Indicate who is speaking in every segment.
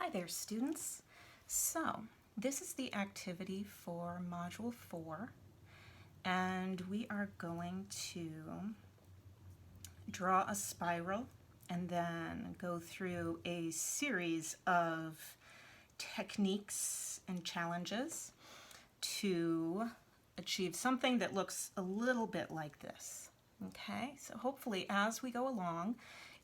Speaker 1: Hi there, students. So, this is the activity for Module 4, and we are going to draw a spiral and then go through a series of techniques and challenges to achieve something that looks a little bit like this. Okay, so hopefully as we go along,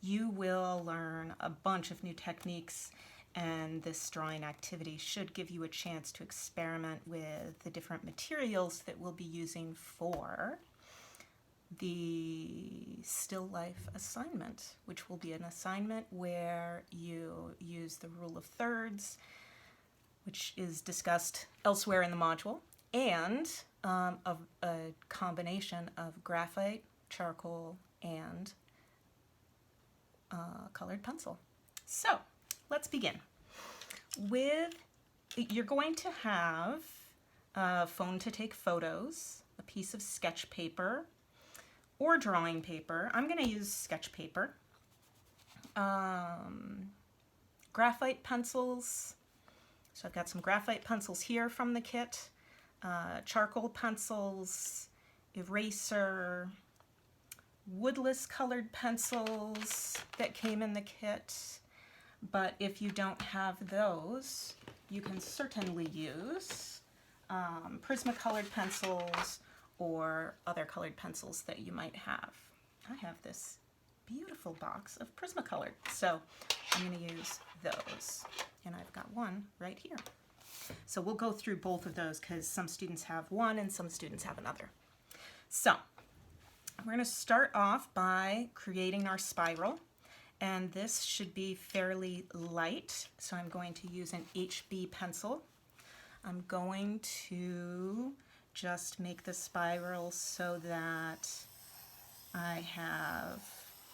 Speaker 1: you will learn a bunch of new techniques, and this drawing activity should give you a chance to experiment with the different materials that we'll be using for the still life assignment, which will be an assignment where you use the rule of thirds, which is discussed elsewhere in the module, and a combination of graphite, charcoal, and colored pencil. So let's begin. You're going to have a phone to take photos, a piece of sketch paper or drawing paper. I'm going to use sketch paper. Graphite pencils. So I've got some graphite pencils here from the kit. Charcoal pencils, eraser, woodless colored pencils that came in the kit. But if you don't have those, you can certainly use Prismacolored pencils or other colored pencils that you might have. I have this beautiful box of Prismacolored, so I'm going to use those. And I've got one right here. So we'll go through both of those because some students have one and some students have another. So we're going to start off by creating our spiral, and this should be fairly light, so I'm going to use an HB pencil. I'm going to just make the spiral so that I have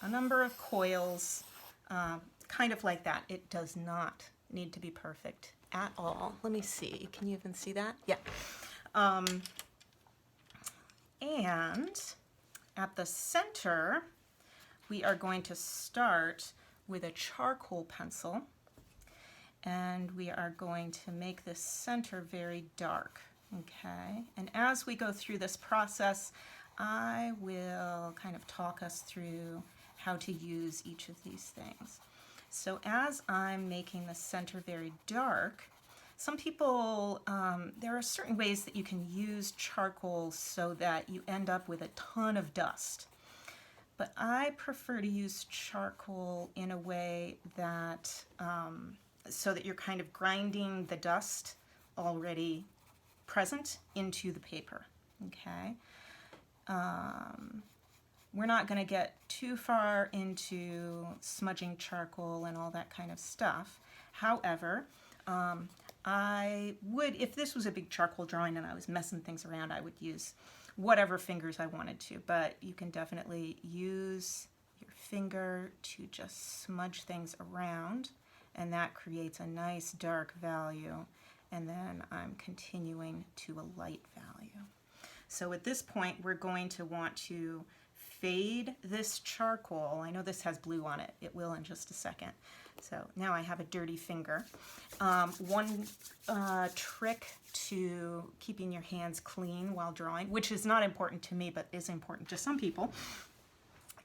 Speaker 1: a number of coils, kind of like that. It does not need to be perfect at all. Let me see, can you even see that? Yeah. And at the center, we are going to start with a charcoal pencil, and we are going to make the center very dark, okay? And as we go through this process, I will kind of talk us through how to use each of these things. So as I'm making the center very dark, some people, there are certain ways that you can use charcoal so that you end up with a ton of dust. But I prefer to use charcoal in a way that, so that you're kind of grinding the dust already present into the paper, okay? We're not going to get too far into smudging charcoal and all that kind of stuff. However, I would, if this was a big charcoal drawing and I was messing things around, I would use whatever fingers I wanted to, but you can definitely use your finger to just smudge things around, and that creates a nice dark value, and then I'm continuing to a light value. So at this point, we're going to want to fade this charcoal. I know this has blue on it. It will in just a second. So now I have a dirty finger. One trick to keeping your hands clean while drawing, which is not important to me but is important to some people,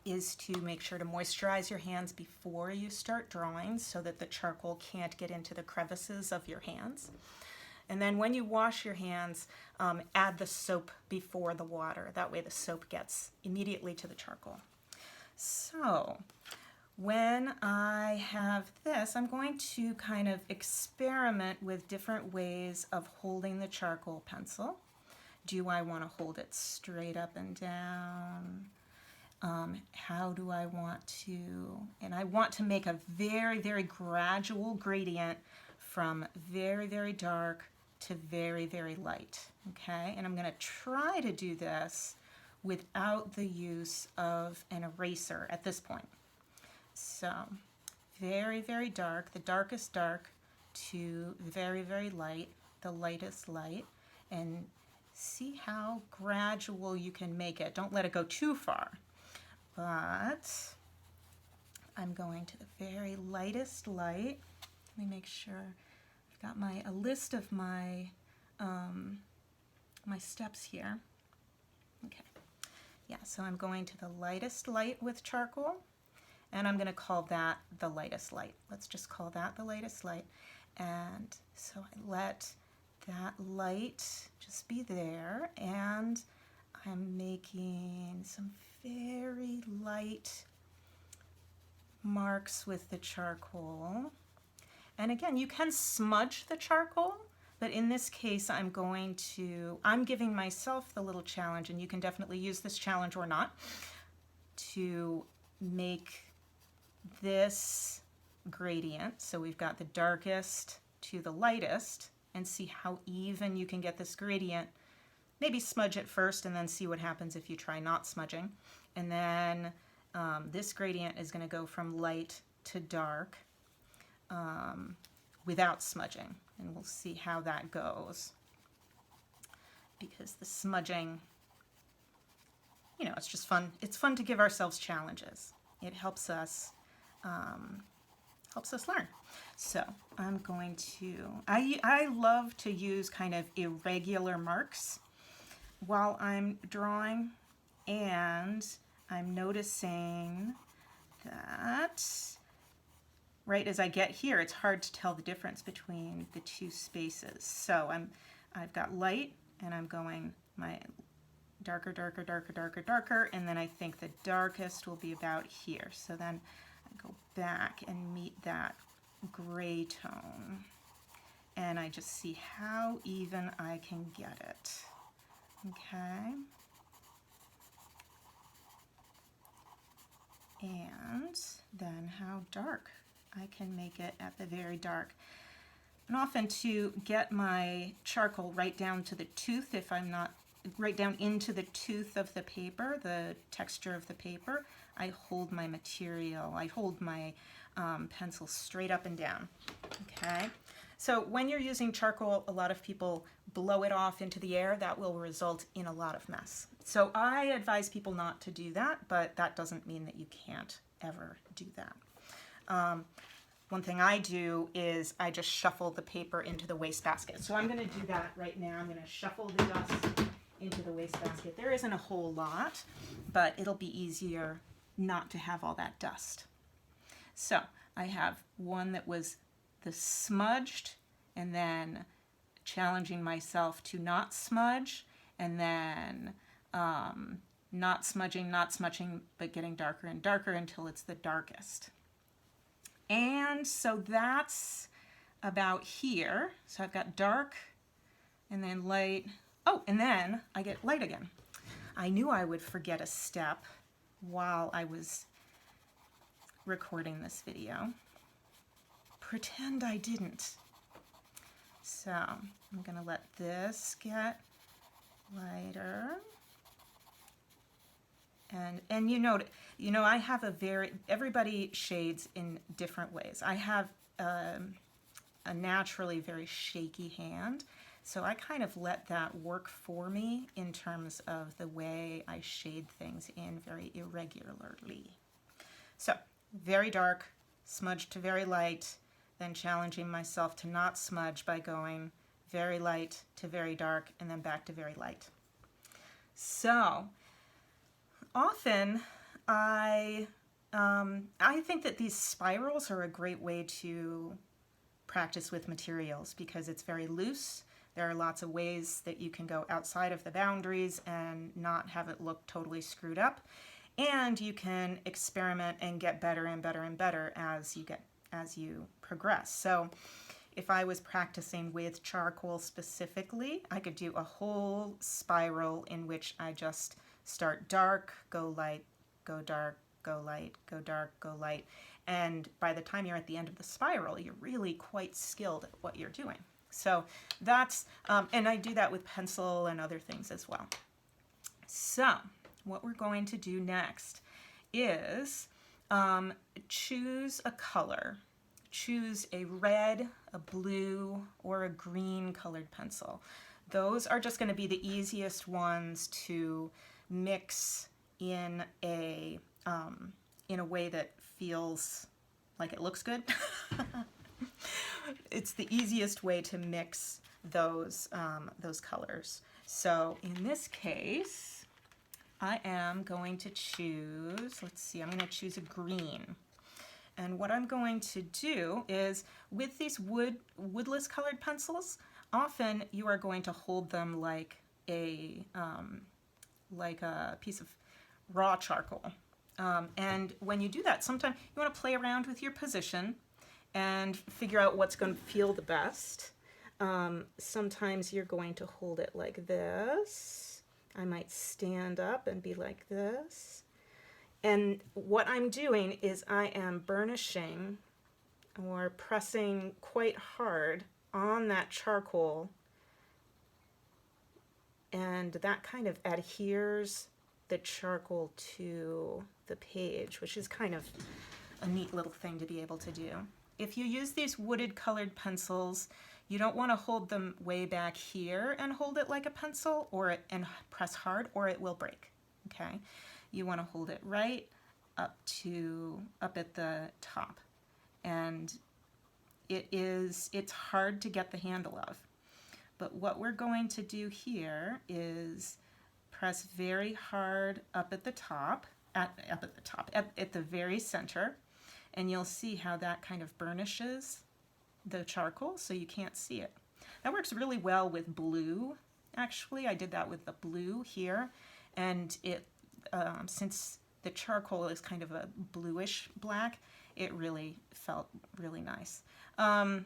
Speaker 1: is to make sure to moisturize your hands before you start drawing so that the charcoal can't get into the crevices of your hands. And then when you wash your hands, add the soap before the water. That way the soap gets immediately to the charcoal. So when I have this, I'm going to kind of experiment with different ways of holding the charcoal pencil. Do I want to hold it straight up and down? How do I want to, and I want to make a very, very gradual gradient from very, very dark to very, very light, okay? And I'm going to try to do this without the use of an eraser at this point. So very, very dark, the darkest dark, to very, very light, the lightest light, and see how gradual you can make it. Don't let it go too far. But I'm going to the very lightest light Let me make sure I've got a list of my my steps here. Okay. Yeah, so I'm going to the lightest light with charcoal, and I'm going to call that the lightest light. Let's just call that the lightest light. And so I let that light just be there, and I'm making some very light marks with the charcoal. And again, you can smudge the charcoal, but in this case, I'm giving myself the little challenge, and you can definitely use this challenge or not, to make this gradient. So we've got the darkest to the lightest, and see how even you can get this gradient. Maybe smudge it first and then see what happens if you try not smudging. And then this gradient is going to go from light to dark without smudging. And we'll see how that goes. Because the smudging, you know, it's just fun. It's fun to give ourselves challenges. It helps us learn. So I'm going to, I love to use kind of irregular marks while I'm drawing, and I'm noticing that right as I get here, it's hard to tell the difference between the two spaces. So I've got light, and I'm going my darker, darker, darker, darker, darker, and then I think the darkest will be about here. So then I go back and meet that gray tone, and I just see how even I can get it. Okay. And then how dark I can make it at the very dark. And often to get my charcoal right down to the tooth, if I'm not right down into the tooth of the paper, the texture of the paper, I hold my material, I hold my pencil straight up and down. Okay. So when you're using charcoal, a lot of people blow it off into the air. That will result in a lot of mess. So I advise people not to do that, but that doesn't mean that you can't ever do that. One thing I do is I just shuffle the paper into the wastebasket. So I'm going to do that right now. I'm going to shuffle the dust into the wastebasket. There isn't a whole lot, but it'll be easier not to have all that dust. So I have one that was the smudged, and then challenging myself to not smudge, and then not smudging, but getting darker and darker until it's the darkest. And so that's about here. So I've got dark and then light. Oh, and then I get light again. I knew I would forget a step while I was recording this video. Pretend I didn't. So I'm going to let this get lighter. And you know, I have everybody shades in different ways. I have a naturally very shaky hand, so I kind of let that work for me in terms of the way I shade things in very irregularly. So very dark, smudge to very light, then challenging myself to not smudge by going very light to very dark and then back to very light. So often I think that these spirals are a great way to practice with materials because it's very loose. There are lots of ways that you can go outside of the boundaries and not have it look totally screwed up. And you can experiment and get better and better and better as you progress. So if I was practicing with charcoal specifically, I could do a whole spiral in which I just start dark, go light, go dark, go light, go dark, go light. And by the time you're at the end of the spiral, you're really quite skilled at what you're doing. So that's, and I do that with pencil and other things as well. So what we're going to do next is choose a color. Choose a red, a blue, or a green colored pencil. Those are just going to be the easiest ones to mix in a way that feels like it looks good. it's the easiest way to mix those colors. So in this case, I am going to choose, let's see, I'm going to choose a green. And what I'm going to do is, with these woodless colored pencils, often you are going to hold them like a piece of raw charcoal. And when you do that, sometimes you want to play around with your position and figure out what's going to feel the best. Sometimes you're going to hold it like this. I might stand up and be like this. And what I'm doing is I am burnishing or pressing quite hard on that charcoal, and that kind of adheres the charcoal to the page, which is kind of a neat little thing to be able to do. If you use these wooded colored pencils, you don't want to hold them way back here and hold it like a pencil and press hard, or it will break. Okay, you want to hold it right up at the top, and it's hard to get the handle of. But what we're going to do here is press very hard up at the top, at the very center, and you'll see how that kind of burnishes the charcoal so you can't see it. That works really well with blue. Actually, I did that with the blue here, and it since the charcoal is kind of a bluish black, it really felt really nice. And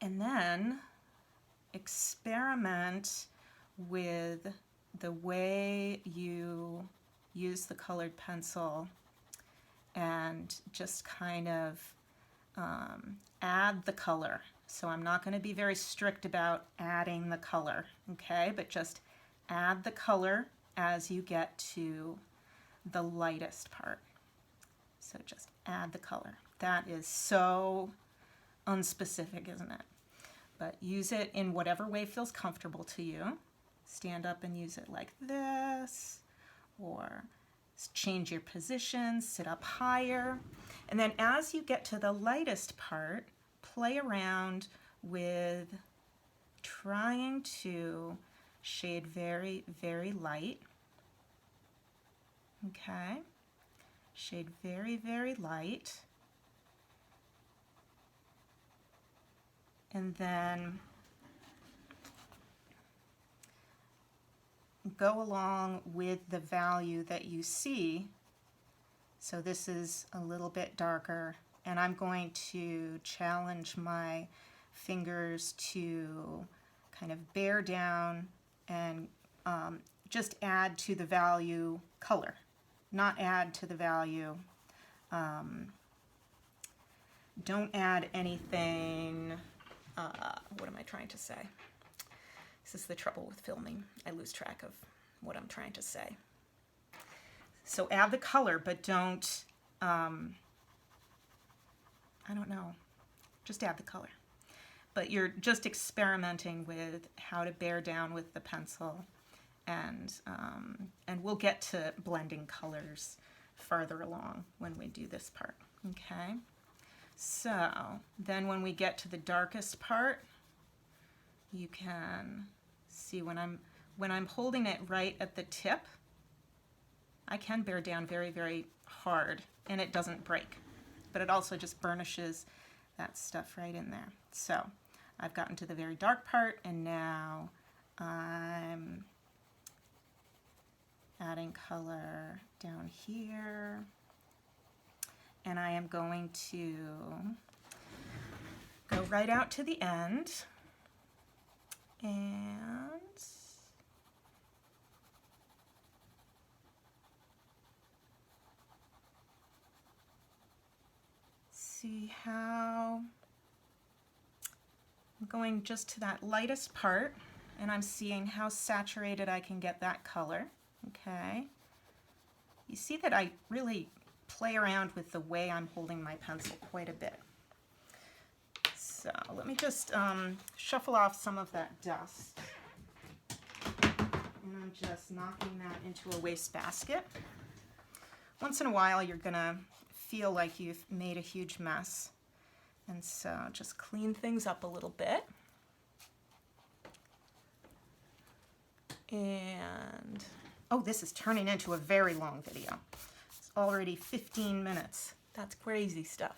Speaker 1: then experiment with the way you use the colored pencil and just kind of add the color. So I'm not going to be very strict about adding the color, okay? But just add the color as you get to the lightest part. So just add the color. That is so unspecific, isn't it? But use it in whatever way feels comfortable to you. Stand up and use it like this, or change your position, sit up higher. And then as you get to the lightest part, play around with trying to shade very, very light. Okay, shade very, very light. And then go along with the value that you see. So this is a little bit darker, and I'm going to challenge my fingers to kind of bear down and just add to the value color, not add to the value. Don't add anything. What am I trying to say? This is the trouble with filming. I lose track of what I'm trying to say. So add the color, but don't, I don't know, just add the color. But you're just experimenting with how to bear down with the pencil, and we'll get to blending colors farther along when we do this part, okay? So then when we get to the darkest part, you can see when I'm holding it right at the tip, I can bear down very, very hard and it doesn't break, but it also just burnishes that stuff right in there. So I've gotten to the very dark part, and now I'm adding color down here. And I am going to go right out to the end and see how I'm going just to that lightest part, and I'm seeing how saturated I can get that color. Okay. You see that I really play around with the way I'm holding my pencil quite a bit. So let me just shuffle off some of that dust. And I'm just knocking that into a wastebasket. Once in a while you're gonna feel like you've made a huge mess, And so just clean things up a little bit. And, oh, this is turning into a very long video. It's already 15 minutes. That's crazy stuff.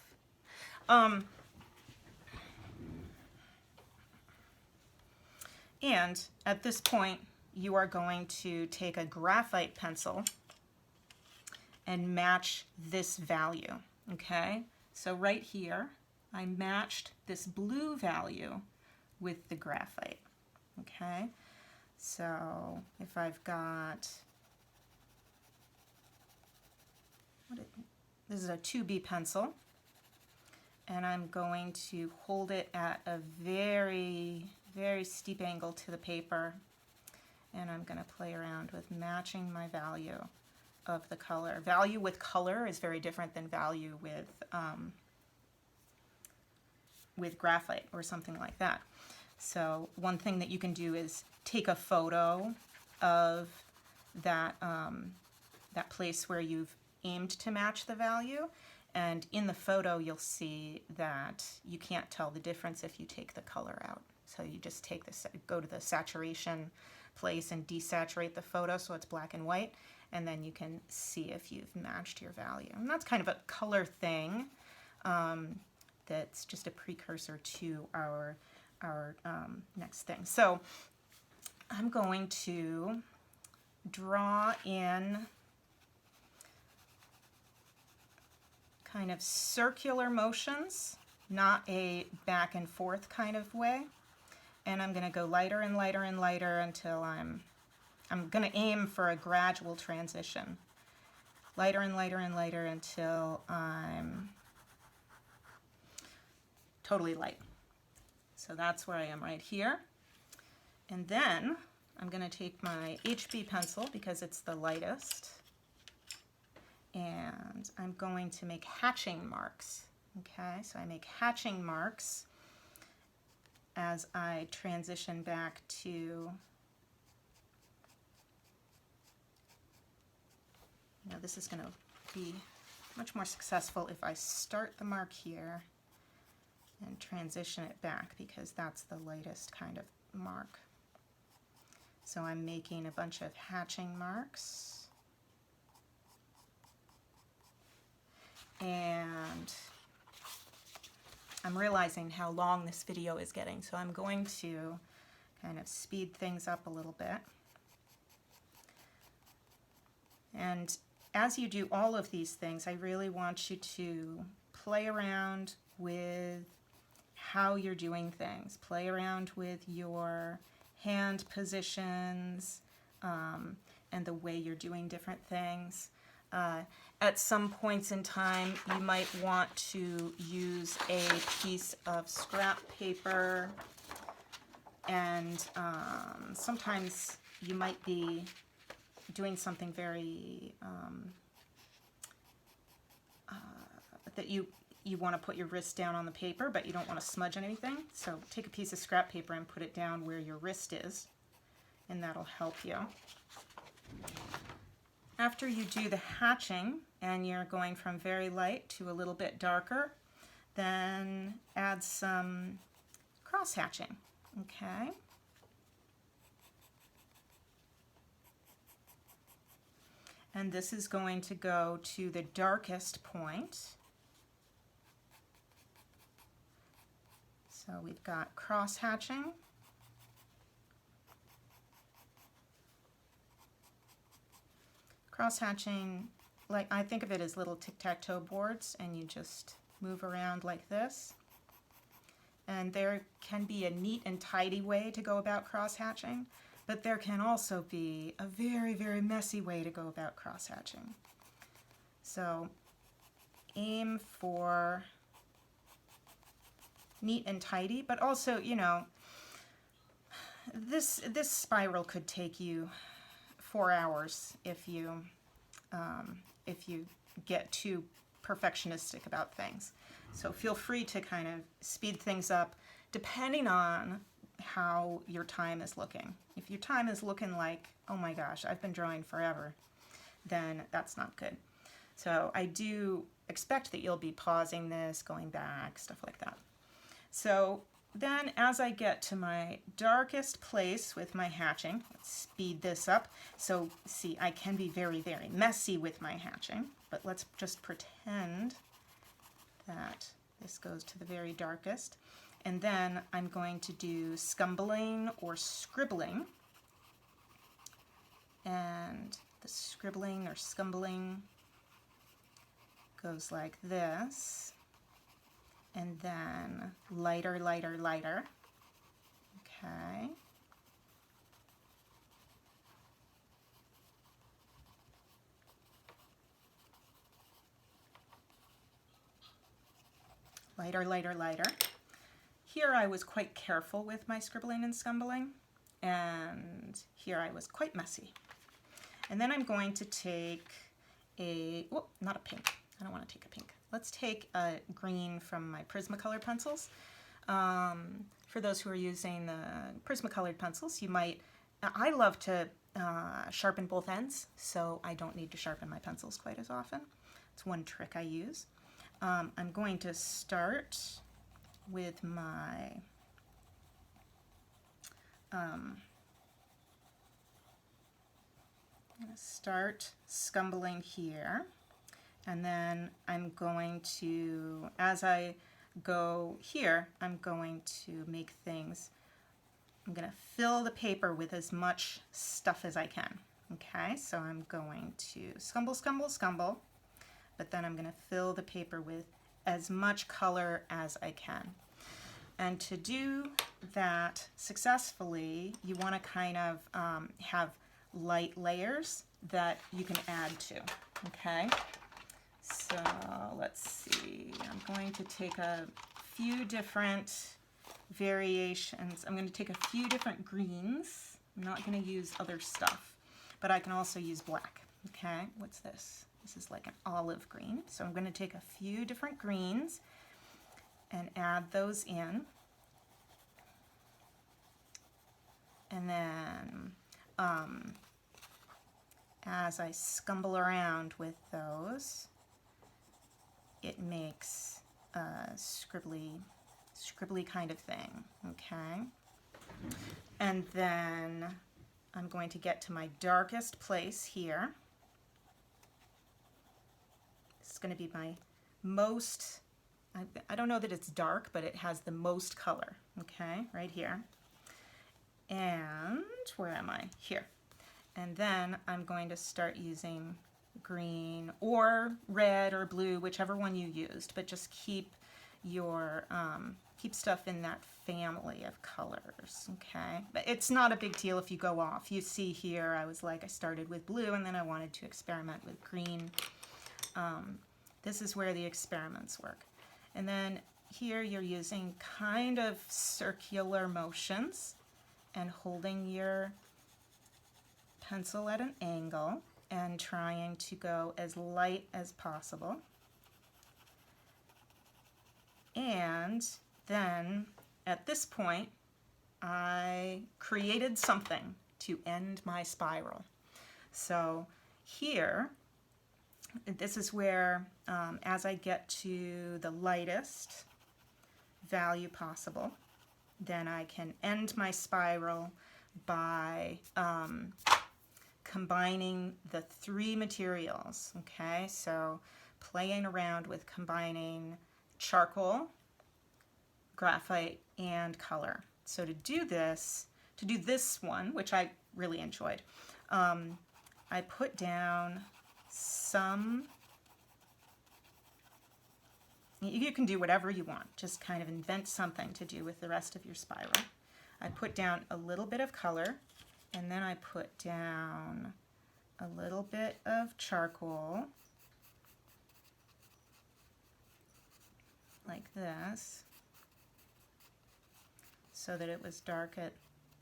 Speaker 1: And at this point, you are going to take a graphite pencil and match this value, okay? So right here, I matched this blue value with the graphite, okay? So if I've got, this is a 2B pencil, and I'm going to hold it at a very, very steep angle to the paper, and I'm going to play around with matching my value of the color. Value with color is very different than value with graphite or something like that. So one thing that you can do is take a photo of that, that place where you've aimed to match the value, and in the photo you'll see that you can't tell the difference if you take the color out. So you just take this, go to the saturation place and desaturate the photo so it's black and white, and then you can see if you've matched your value. And that's kind of a color thing that's just a precursor to our next thing. So I'm going to draw in kind of circular motions, not a back and forth kind of way. And I'm going to go lighter and lighter and lighter until I'm going to aim for a gradual transition. Lighter and lighter and lighter until I'm totally light. So that's where I am right here. And then I'm going to take my HB pencil because it's the lightest, and I'm going to make hatching marks. Okay, so I make hatching marks as I transition back to, this is going to be much more successful if I start the mark here and transition it back, because that's the lightest kind of mark. So I'm making a bunch of hatching marks, and I'm realizing how long this video is getting, so I'm going to kind of speed things up a little bit. And as you do all of these things, I really want you to play around with how you're doing things. Play around with your hand positions and the way you're doing different things. At some points in time, you might want to use a piece of scrap paper, and sometimes you might be doing something very that you want to put your wrist down on the paper, but you don't want to smudge anything. So take a piece of scrap paper and put it down where your wrist is, and that'll help you. After you do the hatching and you're going from very light to a little bit darker, then add some cross hatching, okay? And this is going to go to the darkest point. So we've got cross hatching. Cross hatching, like, I think of it as little tic-tac-toe boards, and you just move around like this. And there can be a neat and tidy way to go about cross hatching, but there can also be a very, very messy way to go about cross hatching. So aim for neat and tidy, but also, this spiral could take you 4 hours if you get too perfectionistic about things. So feel free to kind of speed things up depending on how your time is looking. If your time is looking like, oh my gosh, I've been drawing forever, then that's not good. So I do expect that you'll be pausing this, going back, stuff like that. So then as I get to my darkest place with my hatching, let's speed this up. So see, I can be very, very messy with my hatching, but let's just pretend that this goes to the very darkest. And then I'm going to do scumbling or scribbling. And the scribbling or scumbling goes like this. And then lighter, lighter, lighter. Okay. Lighter, lighter, lighter. Here I was quite careful with my scribbling and scumbling, and here I was quite messy. And then I'm going to take a, oh, not a pink. I don't want to take a pink. Let's take a green from my Prismacolor pencils. For those who are using the Prismacolored pencils, you might, I love to sharpen both ends, so I don't need to sharpen my pencils quite as often. It's one trick I use. I'm going to start with my I'm going to start scumbling here, and then I'm going to, as I go here, I'm going to make things, I'm going to fill the paper with as much stuff as I can. Okay, so I'm going to scumble, scumble, scumble, but then I'm going to fill the paper with as much color as I can. And to do that successfully, you want to kind of have light layers that you can add to. Okay, so let's see, I'm going to take a few different variations. I'm going to take a few different greens. I'm not going to use other stuff, but I can also use black. Okay, what's this? This is like an olive green. So I'm going to take a few different greens and add those in. And then as I scumble around with those, it makes a scribbly kind of thing, okay? And then I'm going to get to my darkest place here. This is going to be my most, I don't know that it's dark, but it has the most color, okay, right here. And where am I? Here. And then I'm going to start using green or red or blue, whichever one you used, but just keep your keep stuff in that family of colors, okay? But it's not a big deal if you go off. You see here, I was like, I started with blue and then I wanted to experiment with green. This is where the experiments work. And then here you're using kind of circular motions and holding your pencil at an angle and trying to go as light as possible. And then at this point, I created something to end my spiral. So here, this is where, as I get to the lightest value possible, then I can end my spiral by combining the three materials, okay? So playing around with combining charcoal, graphite, and color. So to do this one, which I really enjoyed, I put down some, you can do whatever you want, just kind of invent something to do with the rest of your spiral. I put down a little bit of color, and then I put down a little bit of charcoal, like this, so that it was dark at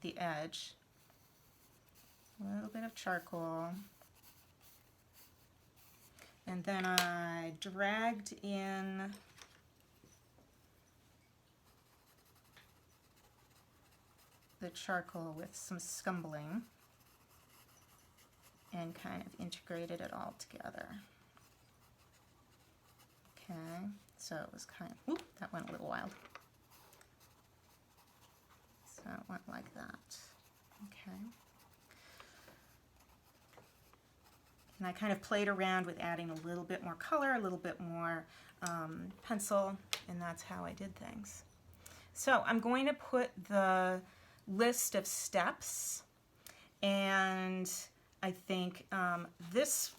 Speaker 1: the edge. A little bit of charcoal. And then I dragged in the charcoal with some scumbling and kind of integrated it all together. Okay, so it was kind of, oop, that went a little wild. So it went like that. Okay. And I kind of played around with adding a little bit more color, a little bit more pencil, and that's how I did things. So I'm going to put the list of steps, and I think this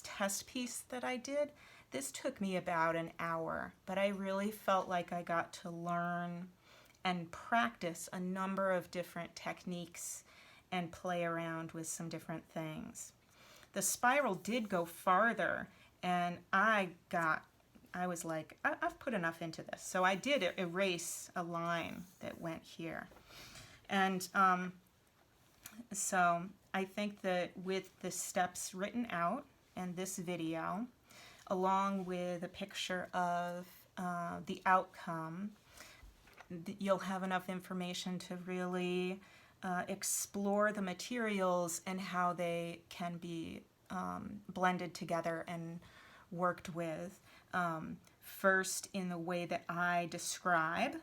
Speaker 1: test piece that I did, this took me about an hour, but I really felt like I got to learn and practice a number of different techniques and play around with some different things. The spiral did go farther, and I was like, I've put enough into this. So I did erase a line that went here. And so I think that with the steps written out and this video, along with a picture of the outcome, you'll have enough information to really explore the materials and how they can be blended together and worked with. First in the way that I describe,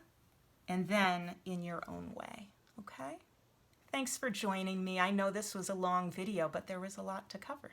Speaker 1: and then in your own way, okay? Thanks for joining me. I know this was a long video, but there was a lot to cover.